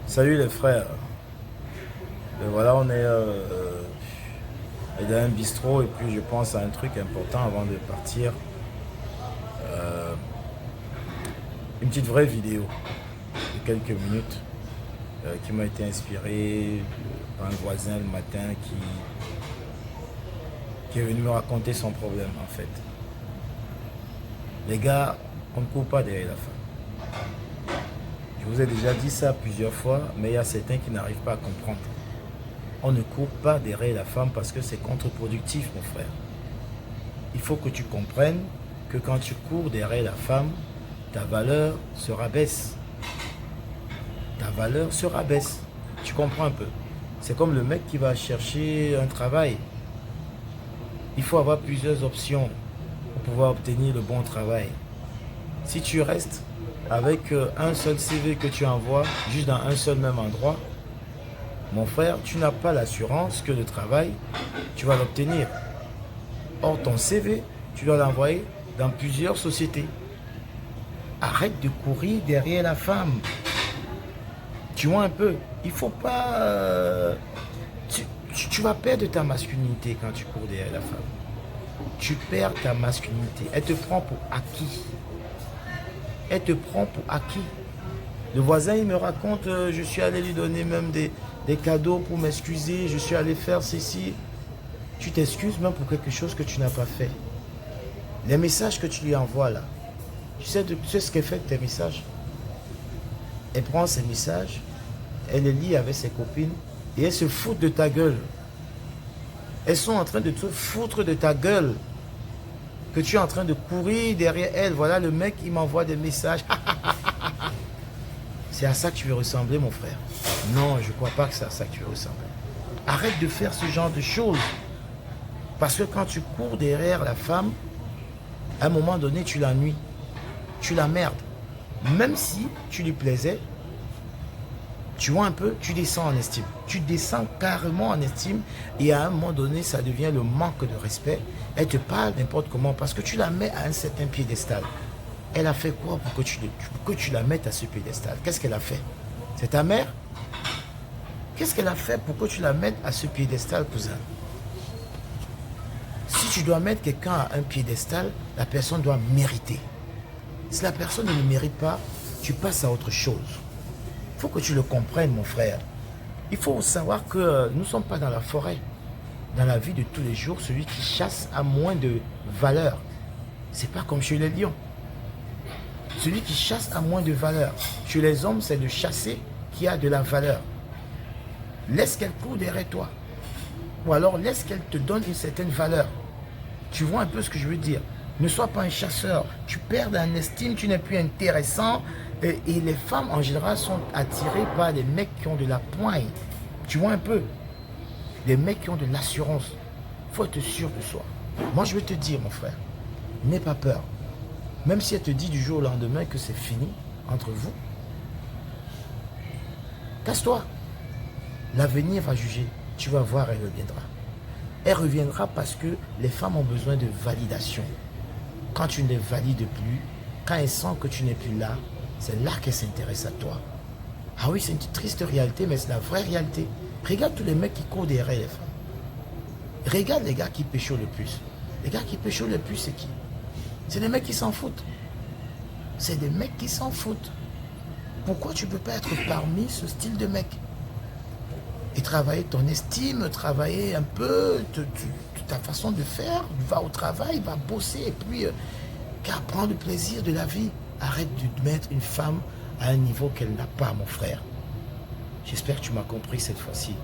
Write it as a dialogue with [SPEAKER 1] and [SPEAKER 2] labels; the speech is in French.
[SPEAKER 1] Salut les frères. Voilà, on est dans un bistrot et puis je pense à un truc important avant de partir. Une petite vraie vidéo de quelques minutes qui m'a été inspirée par un voisin le matin qui est venu me raconter son problème en fait. Les gars, on ne court pas derrière la femme. Je vous ai déjà dit ça plusieurs fois, mais il y a certains qui n'arrivent pas à comprendre. On ne court pas derrière la femme parce que c'est contre-productif, mon frère. Il faut que tu comprennes que quand tu cours derrière la femme, ta valeur se rabaisse. Ta valeur se rabaisse. Tu comprends un peu? C'est comme le mec qui va chercher un travail. Il faut avoir plusieurs options pour pouvoir obtenir le bon travail. Si tu restes avec un seul CV que tu envoies, juste dans un seul même endroit, mon frère, tu n'as pas l'assurance que le travail, tu vas l'obtenir. Or, ton CV, tu dois l'envoyer dans plusieurs sociétés. Arrête de courir derrière la femme. Tu vois un peu, il faut pas... tu vas perdre ta masculinité quand tu cours derrière la femme. Tu perds ta masculinité. Elle te prend pour acquis. Elle te prend pour acquis. Le voisin, il me raconte, je suis allé lui donner même des cadeaux pour m'excuser, je suis allé faire ceci. Tu t'excuses même pour quelque chose que tu n'as pas fait. Les messages que tu lui envoies là, tu sais ce qu'elle fait de tes messages? Elle prend ces messages, elle les lit avec ses copines et elles se foutent de ta gueule. Elles sont en train de te foutre de ta gueule. Que tu es en train de courir derrière elle. Voilà, le mec, il m'envoie des messages. C'est à ça que tu veux ressembler, mon frère. Non, je ne crois pas que c'est à ça que tu veux ressembler. Arrête de faire ce genre de choses. Parce que quand tu cours derrière la femme, à un moment donné, tu l'ennuies. Tu la merdes. Même si tu lui plaisais, tu vois un peu, tu descends en estime. Tu descends carrément en estime et à un moment donné, ça devient le manque de respect. Elle te parle n'importe comment parce que tu la mets à un certain piédestal. Elle a fait quoi pour que tu la mettes à ce piédestal? Qu'est-ce qu'elle a fait? C'est ta mère? Qu'est-ce qu'elle a fait pour que tu la mettes à ce piédestal, cousin? Si tu dois mettre quelqu'un à un piédestal, la personne doit mériter. Si la personne ne le mérite pas, tu passes à autre chose. Il faut que tu le comprennes, mon frère. Il faut savoir que nous ne sommes pas dans la forêt. Dans la vie de tous les jours, celui qui chasse a moins de valeur. Ce n'est pas comme chez les lions. Celui qui chasse a moins de valeur. Chez les hommes, c'est le chasser qui a de la valeur. Laisse qu'elle court derrière toi. Ou alors laisse qu'elle te donne une certaine valeur. Tu vois un peu ce que je veux dire? Ne sois pas un chasseur. Tu perds en estime, tu n'es plus intéressant. Et les femmes, en général, sont attirées par des mecs qui ont de la poigne. Tu vois un peu? Des mecs qui ont de l'assurance. Il faut être sûr de soi. Moi, je vais te dire, mon frère, n'aie pas peur. Même si elle te dit du jour au lendemain que c'est fini entre vous, casse-toi. L'avenir va juger. Tu vas voir, elle reviendra. Elle reviendra parce que les femmes ont besoin de validation. Quand tu ne les valides plus, quand elles sentent que tu n'es plus là, c'est là qu'elles s'intéressent à toi. Ah oui, c'est une triste réalité, mais c'est la vraie réalité. Regarde tous les mecs qui courent derrière les femmes. Regarde les gars qui pécho le plus. Les gars qui pécho le plus, c'est qui? C'est des mecs qui s'en foutent. C'est des mecs qui s'en foutent. Pourquoi tu ne peux pas être parmi ce style de mec? Et travailler ton estime, travailler un peu ta façon de faire, va au travail, va bosser et puis prendre le plaisir de la vie. Arrête de mettre une femme à un niveau qu'elle n'a pas, mon frère. J'espère que tu m'as compris cette fois-ci.